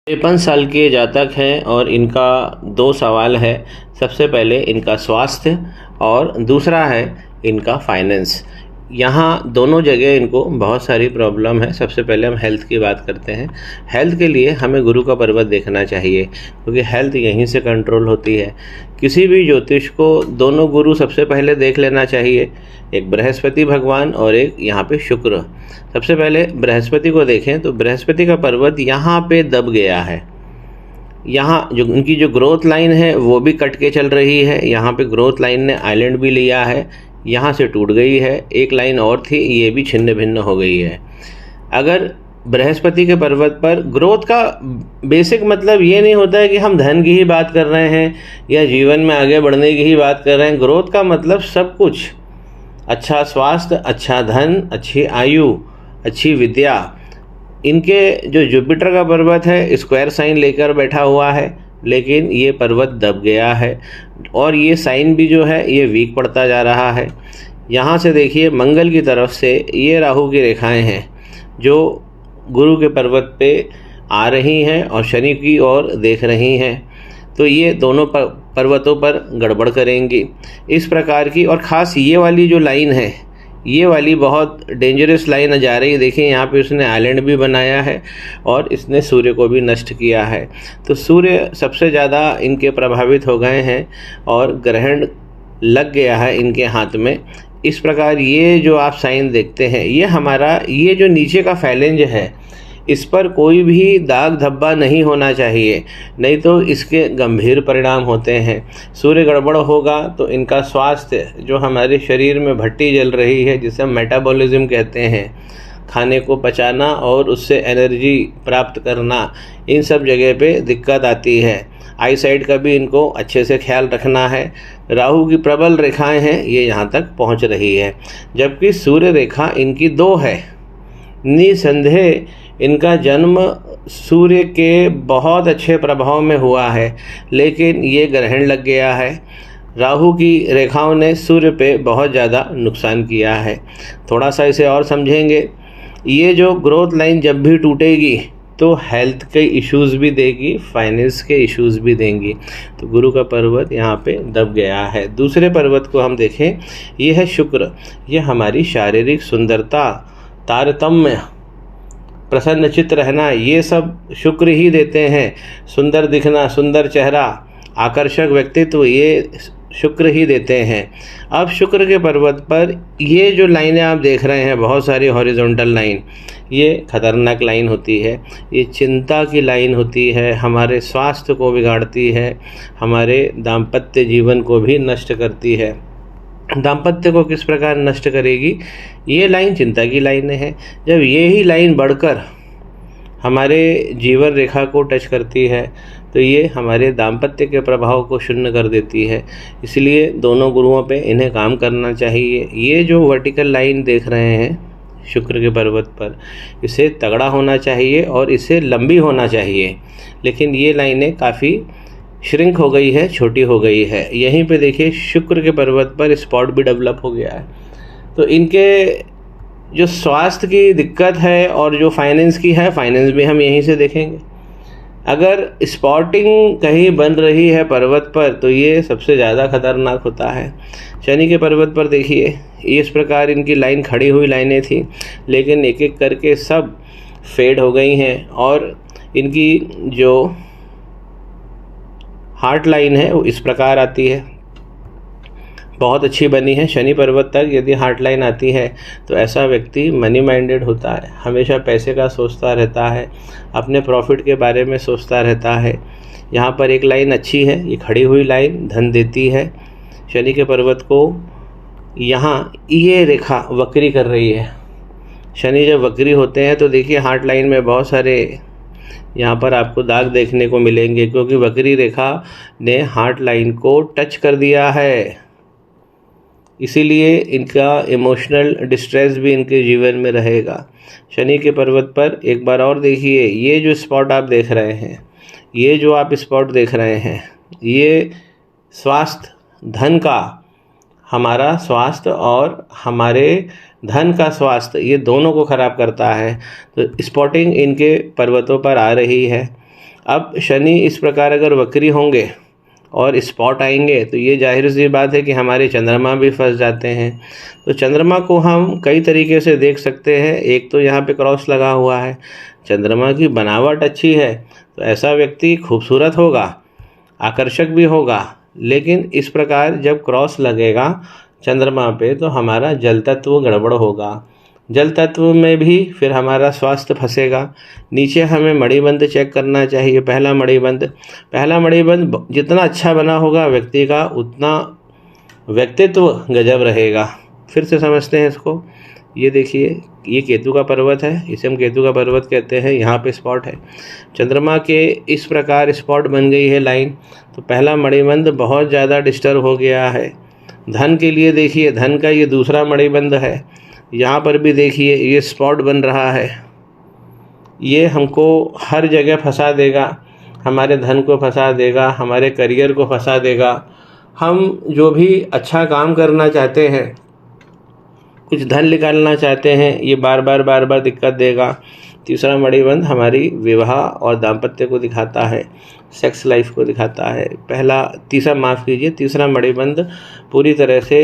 53 साल के जातक हैं और इनका 2 सवाल है। सबसे पहले इनका स्वास्थ्य और दूसरा है इनका फाइनेंस। यहाँ दोनों जगह इनको बहुत सारी प्रॉब्लम है। सबसे पहले हम हेल्थ की बात करते हैं। हेल्थ के लिए हमें गुरु का पर्वत देखना चाहिए, क्योंकि हेल्थ यहीं से कंट्रोल होती है। किसी भी ज्योतिष को दोनों गुरु सबसे पहले देख लेना चाहिए, एक बृहस्पति भगवान और एक यहाँ पे शुक्र। सबसे पहले बृहस्पति को देखें तो बृहस्पति का पर्वत यहाँ पे दब गया है। यहाँ जो उनकी जो ग्रोथ लाइन है वो भी कट के चल रही है। यहाँ पे ग्रोथ लाइन ने आइलैंड भी लिया है, यहाँ से टूट गई है। एक लाइन और थी, ये भी छिन्न भिन्न हो गई है। अगर बृहस्पति के पर्वत पर ग्रोथ का बेसिक मतलब ये नहीं होता है कि हम धन की ही बात कर रहे हैं या जीवन में आगे बढ़ने की ही बात कर रहे हैं। ग्रोथ का मतलब सब कुछ, अच्छा स्वास्थ्य, अच्छा धन, अच्छी आयु, अच्छी विद्या। इनके जो जुपिटर का पर्वत है स्क्वायर साइन लेकर बैठा हुआ है, लेकिन ये पर्वत दब गया है और ये साइन भी जो है ये वीक पड़ता जा रहा है। यहाँ से देखिए मंगल की तरफ से ये राहु की रेखाएं हैं जो गुरु के पर्वत पे आ रही हैं और शनि की ओर देख रही हैं, तो ये दोनों पर्वतों पर गड़बड़ करेंगी इस प्रकार की। और ख़ास ये वाली जो लाइन है, ये वाली बहुत डेंजरस लाइन जा रही है। देखिए यहाँ पे उसने आइलैंड भी बनाया है और इसने सूर्य को भी नष्ट किया है। तो सूर्य सबसे ज़्यादा इनके प्रभावित हो गए हैं और ग्रहण लग गया है इनके हाथ में। इस प्रकार ये जो आप साइन देखते हैं, ये हमारा ये जो नीचे का फैलेंज है इस पर कोई भी दाग धब्बा नहीं होना चाहिए, नहीं तो इसके गंभीर परिणाम होते हैं। सूर्य गड़बड़ होगा तो इनका स्वास्थ्य, जो हमारे शरीर में भट्टी जल रही है जिसे हम मेटाबॉलिज्म कहते हैं, खाने को पचाना और उससे एनर्जी प्राप्त करना, इन सब जगह पे दिक्कत आती है। आई साइड का भी इनको अच्छे से ख्याल रखना है। राहु की प्रबल रेखाएं हैं, ये यहाँ तक पहुँच रही है, जबकि सूर्य रेखा इनकी 2 है। निसंदेह इनका जन्म सूर्य के बहुत अच्छे प्रभाव में हुआ है, लेकिन ये ग्रहण लग गया है। राहु की रेखाओं ने सूर्य पे बहुत ज़्यादा नुकसान किया है। थोड़ा सा इसे और समझेंगे, ये जो ग्रोथ लाइन जब भी टूटेगी तो हेल्थ के इश्यूज़ भी देगी, फाइनेंस के इश्यूज़ भी देंगी। तो गुरु का पर्वत यहाँ पे दब गया है। दूसरे पर्वत को हम देखें, ये है शुक्र। ये हमारी शारीरिक सुंदरता, तारतम्य, प्रसन्न चित्त रहना, ये सब शुक्र ही देते हैं। सुंदर दिखना, सुंदर चेहरा, आकर्षक व्यक्तित्व, ये शुक्र ही देते हैं। अब शुक्र के पर्वत पर ये जो लाइनें आप देख रहे हैं, बहुत सारी हॉरिजॉन्टल लाइन, ये खतरनाक लाइन होती है। ये चिंता की लाइन होती है, हमारे स्वास्थ्य को बिगाड़ती है, हमारे दाम्पत्य जीवन को भी नष्ट करती है। दाम्पत्य को किस प्रकार नष्ट करेगी? ये लाइन चिंता की लाइन है। जब ये ही लाइन बढ़कर हमारे जीवन रेखा को टच करती है तो ये हमारे दाम्पत्य के प्रभाव को शून्य कर देती है। इसलिए दोनों गुरुओं पे इन्हें काम करना चाहिए। ये जो वर्टिकल लाइन देख रहे हैं शुक्र के पर्वत पर, इसे तगड़ा होना चाहिए और इसे लंबी होना चाहिए, लेकिन ये लाइनें काफ़ी श्रिंक हो गई है, छोटी हो गई है। यहीं पे देखिए शुक्र के पर्वत पर स्पॉट भी डेवलप हो गया है। तो इनके जो स्वास्थ्य की दिक्कत है और जो फाइनेंस की है, फाइनेंस भी हम यहीं से देखेंगे। अगर स्पॉटिंग कहीं बन रही है पर्वत पर तो ये सबसे ज़्यादा खतरनाक होता है। शनि के पर्वत पर देखिए, इस प्रकार इनकी लाइन खड़ी हुई लाइनें थी, लेकिन एक एक करके सब फेड हो गई हैं और इनकी जो हार्ट लाइन है वो इस प्रकार आती है, बहुत अच्छी बनी है। शनि पर्वत तक यदि हार्ट लाइन आती है तो ऐसा व्यक्ति मनी माइंडेड होता है, हमेशा पैसे का सोचता रहता है, अपने प्रॉफिट के बारे में सोचता रहता है। यहाँ पर एक लाइन अच्छी है, ये खड़ी हुई लाइन धन देती है। शनि के पर्वत को यहाँ ये रेखा वक्री कर रही है। शनि जब वक्री होते हैं तो देखिए हार्ट लाइन में बहुत सारे यहाँ पर आपको दाग देखने को मिलेंगे, क्योंकि वक्री रेखा ने हार्ट लाइन को टच कर दिया है। इसीलिए इनका इमोशनल डिस्ट्रेस भी इनके जीवन में रहेगा। शनि के पर्वत पर एक बार और देखिए, ये जो स्पॉट आप देख रहे हैं, ये जो आप स्पॉट देख रहे हैं, ये स्वास्थ्य, धन का, हमारा स्वास्थ्य और हमारे धन का स्वास्थ्य, ये दोनों को ख़राब करता है। तो स्पॉटिंग इनके पर्वतों पर आ रही है। अब शनि इस प्रकार अगर वक्री होंगे और स्पॉट आएंगे तो ये जाहिर सी बात है कि हमारे चंद्रमा भी फंस जाते हैं। तो चंद्रमा को हम कई तरीके से देख सकते हैं। एक तो यहाँ पे क्रॉस लगा हुआ है, चंद्रमा की बनावट अच्छी है तो ऐसा व्यक्ति खूबसूरत होगा, आकर्षक भी होगा। लेकिन इस प्रकार जब क्रॉस लगेगा चंद्रमा पे तो हमारा जल तत्व गड़बड़ होगा, जल तत्व में भी फिर हमारा स्वास्थ्य फंसेगा। नीचे हमें मणिबंध चेक करना चाहिए। पहला मणिबंध जितना अच्छा बना होगा व्यक्ति का, उतना व्यक्तित्व गजब रहेगा। फिर से समझते हैं इसको। ये देखिए, ये केतु का पर्वत है, इसे हम केतु का पर्वत कहते हैं। यहाँ पे स्पॉट है, चंद्रमा के इस प्रकार स्पॉट बन गई है लाइन। तो पहला मणिबंध बहुत ज़्यादा डिस्टर्ब हो गया है। धन के लिए देखिए, धन का ये दूसरा मणिबंध है, यहाँ पर भी देखिए ये स्पॉट बन रहा है। ये हमको हर जगह फंसा देगा, हमारे धन को फंसा देगा, हमारे करियर को फंसा देगा। हम जो भी अच्छा काम करना चाहते हैं, कुछ धन निकालना चाहते हैं, ये बार बार दिक्कत देगा। तीसरा मणिबंध हमारी विवाह और दाम्पत्य को दिखाता है, सेक्स लाइफ को दिखाता है। तीसरा मणिबंध पूरी तरह से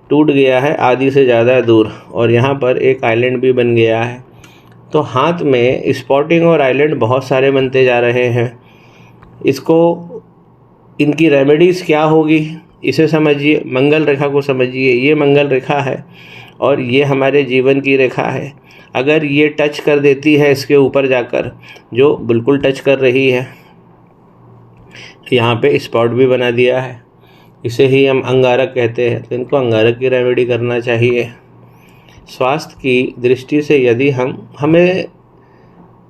टूट गया है, आधी से ज़्यादा दूर, और यहाँ पर एक आइलैंड भी बन गया है। तो हाथ में स्पॉटिंग और आइलैंड बहुत सारे बनते जा रहे हैं। इनकी रेमेडीज़ क्या होगी इसे समझिए, मंगल रेखा को समझिए। ये मंगल रेखा है और ये हमारे जीवन की रेखा है। अगर ये टच कर देती है इसके ऊपर जाकर, जो बिल्कुल टच कर रही है, यहाँ पे स्पॉट भी बना दिया है, इसे ही हम अंगारक कहते हैं। तो इनको अंगारक की रेमेडी करना चाहिए। स्वास्थ्य की दृष्टि से यदि हमें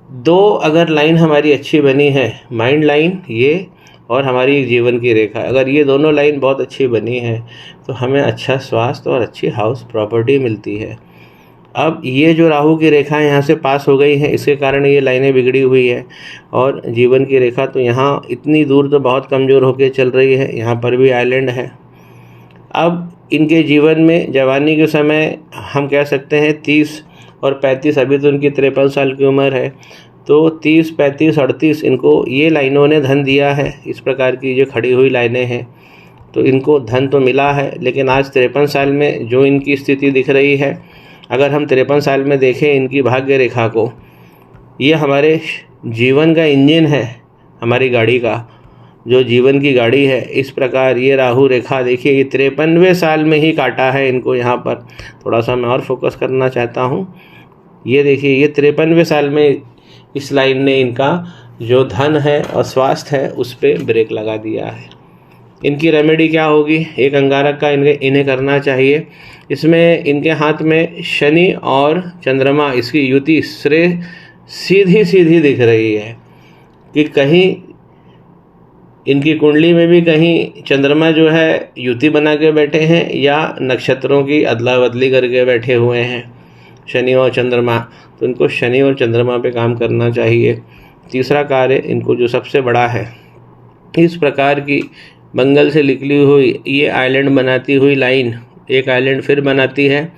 दो अगर लाइन हमारी अच्छी बनी है, माइंड लाइन ये और हमारी जीवन की रेखा, अगर ये दोनों लाइन बहुत अच्छी बनी है तो हमें अच्छा स्वास्थ्य और अच्छी हाउस प्रॉपर्टी मिलती है। अब ये जो राहु की रेखा यहाँ से पास हो गई है, इसके कारण ये लाइनें बिगड़ी हुई है। और जीवन की रेखा तो यहाँ इतनी दूर तो बहुत कमज़ोर होकर चल रही है। यहाँ पर भी आइलैंड है। अब इनके जीवन में जवानी के समय हम कह सकते हैं 30 और 35, अभी तो इनकी 53 साल की उम्र है, तो 30, 35, 38 इनको ये लाइनों ने धन दिया है। इस प्रकार की जो खड़ी हुई लाइनें हैं तो इनको धन तो मिला है, लेकिन आज 53 साल में जो इनकी स्थिति दिख रही है, अगर हम 53 साल में देखें इनकी भाग्य रेखा को, ये हमारे जीवन का इंजन है, हमारी गाड़ी का जो जीवन की गाड़ी है। इस प्रकार ये राहु रेखा देखिए, ये 53वें साल में ही काटा है इनको। यहाँ पर थोड़ा सा मैं और फोकस करना चाहता हूँ। ये देखिए, ये 53वें साल में इस लाइन ने इनका जो धन है और स्वास्थ्य है उस पर ब्रेक लगा दिया है। इनकी रेमेडी क्या होगी? एक अंगारक का इन्हें करना चाहिए। इसमें इनके हाथ में शनि और चंद्रमा, इसकी युति श्रेय सीधी दिख रही है कि कहीं इनकी कुंडली में भी कहीं चंद्रमा जो है युति बना के बैठे हैं या नक्षत्रों की अदला बदली करके बैठे हुए हैं शनि और चंद्रमा। तो इनको शनि और चंद्रमा पे काम करना चाहिए। तीसरा कार्य इनको जो सबसे बड़ा है, इस प्रकार की मंगल से निकली हुई ये आइलैंड बनाती हुई लाइन एक आइलैंड फिर बनाती है,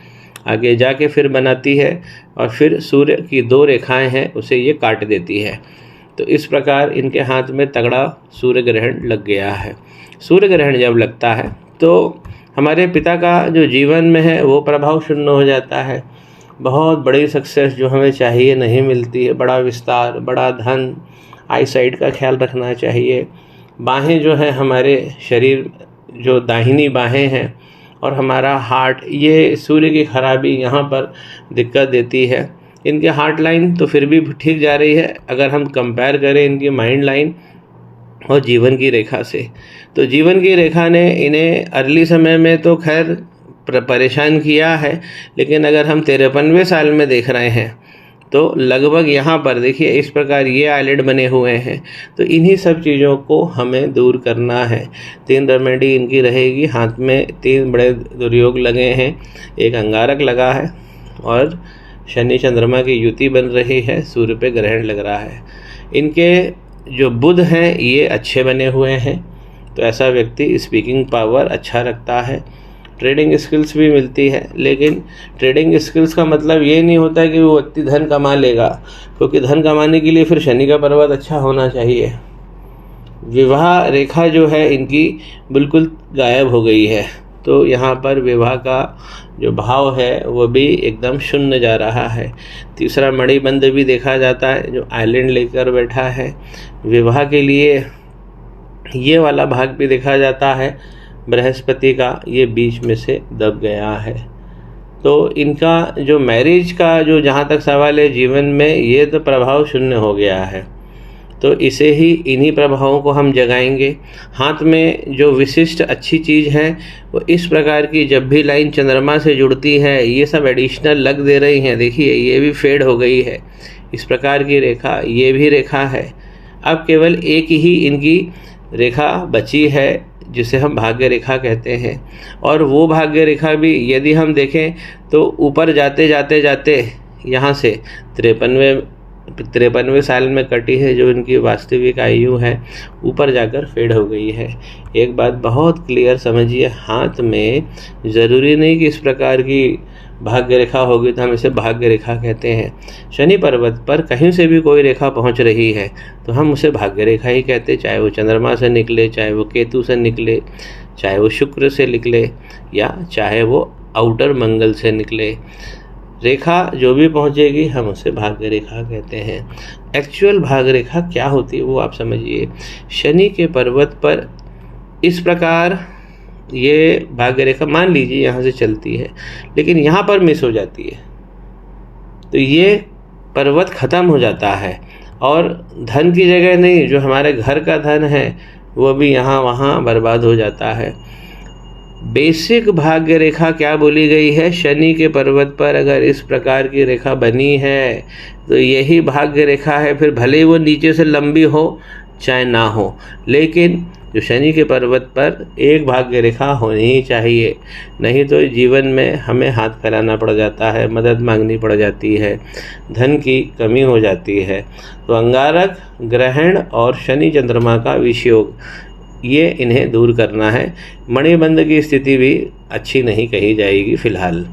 आगे जाके फिर बनाती है और फिर सूर्य की 2 रेखाएं हैं उसे ये काट देती है। तो इस प्रकार इनके हाथ में तगड़ा सूर्य ग्रहण लग गया है। सूर्य ग्रहण जब लगता है तो हमारे पिता का जो जीवन में है वो प्रभाव शून्य हो जाता है। बहुत बड़ी सक्सेस जो हमें चाहिए नहीं मिलती है, बड़ा विस्तार, बड़ा धन, आई साइट का ख्याल रखना चाहिए। बाहें जो है हमारे शरीर, जो दाहिनी बाहें हैं और हमारा हार्ट, ये सूर्य की खराबी यहाँ पर दिक्कत देती है। इनके हार्ट लाइन तो फिर भी ठीक जा रही है अगर हम कंपेयर करें इनकी माइंड लाइन और जीवन की रेखा से। तो जीवन की रेखा ने इन्हें अर्ली समय में तो खैर परेशान किया है, लेकिन अगर हम 53वें साल में देख रहे हैं तो लगभग यहाँ पर देखिए इस प्रकार ये आइलैंड बने हुए हैं। तो इन्हीं सब चीज़ों को हमें दूर करना है। 3 रेमेडी इनकी रहेगी। हाथ में 3 बड़े दुर्योग लगे हैं, एक अंगारक लगा है और शनि चंद्रमा की युति बन रही है, सूर्य पे ग्रहण लग रहा है। इनके जो बुध हैं ये अच्छे बने हुए हैं, तो ऐसा व्यक्ति स्पीकिंग पावर अच्छा रखता है, ट्रेडिंग स्किल्स भी मिलती है, लेकिन ट्रेडिंग स्किल्स का मतलब ये नहीं होता कि वो व्यक्ति धन कमा लेगा, क्योंकि धन कमाने के लिए फिर शनि का पर्वत अच्छा होना चाहिए। विवाह रेखा जो है इनकी बिल्कुल गायब हो गई है, तो यहाँ पर विवाह का जो भाव है वो भी एकदम शून्य जा रहा है। तीसरा मणिबंध भी देखा जाता है जो आइलैंड लेकर बैठा है विवाह के लिए। ये वाला भाग भी देखा जाता है बृहस्पति का, ये बीच में से दब गया है। तो इनका जो मैरिज का जो जहाँ तक सवाल है जीवन में, ये तो प्रभाव शून्य हो गया है। तो इसे ही इन्हीं प्रभावों को हम जगाएंगे। हाथ में जो विशिष्ट अच्छी चीज़ है वो इस प्रकार की, जब भी लाइन चंद्रमा से जुड़ती है ये सब एडिशनल लग दे रही हैं। देखिए ये भी फेड हो गई है, इस प्रकार की रेखा, ये भी रेखा है। अब केवल एक ही इनकी रेखा बची है जिसे हम भाग्य रेखा कहते हैं, और वो भाग्य रेखा भी यदि हम देखें तो ऊपर जाते जाते जाते यहाँ से 53वें साल में कटी है, जो इनकी वास्तविक आयु है, ऊपर जाकर फेड हो गई है। एक बात बहुत क्लियर समझिए, हाथ में ज़रूरी नहीं कि इस प्रकार की भाग्य रेखा होगी तो हम इसे भाग्य रेखा कहते हैं। शनि पर्वत पर कहीं से भी कोई रेखा पहुंच रही है तो हम उसे भाग्य रेखा ही कहते, चाहे वो चंद्रमा से निकले, चाहे वो केतु से निकले, चाहे वो शुक्र से निकले, या चाहे वो आउटर मंगल से निकले। रेखा जो भी पहुंचेगी हम उसे भाग्य रेखा कहते हैं। एक्चुअल भाग्य रेखा क्या होती है वो आप समझिए। शनि के पर्वत पर इस प्रकार ये भाग्य रेखा मान लीजिए यहाँ से चलती है, लेकिन यहाँ पर मिस हो जाती है तो ये पर्वत ख़त्म हो जाता है, और धन की जगह नहीं, जो हमारे घर का धन है वो भी यहाँ वहाँ बर्बाद हो जाता है। बेसिक भाग्य रेखा क्या बोली गई है, शनि के पर्वत पर अगर इस प्रकार की रेखा बनी है तो यही भाग्य रेखा है। फिर भले ही वो नीचे से लंबी हो चाहे ना हो, लेकिन जो शनि के पर्वत पर एक भाग्य रेखा होनी ही चाहिए, नहीं तो जीवन में हमें हाथ फैलाना पड़ जाता है, मदद मांगनी पड़ जाती है, धन की कमी हो जाती है। तो अंगारक, ग्रहण और शनि चंद्रमा का विषयोग, ये इन्हें दूर करना है। मणिबंध की स्थिति भी अच्छी नहीं कही जाएगी फिलहाल।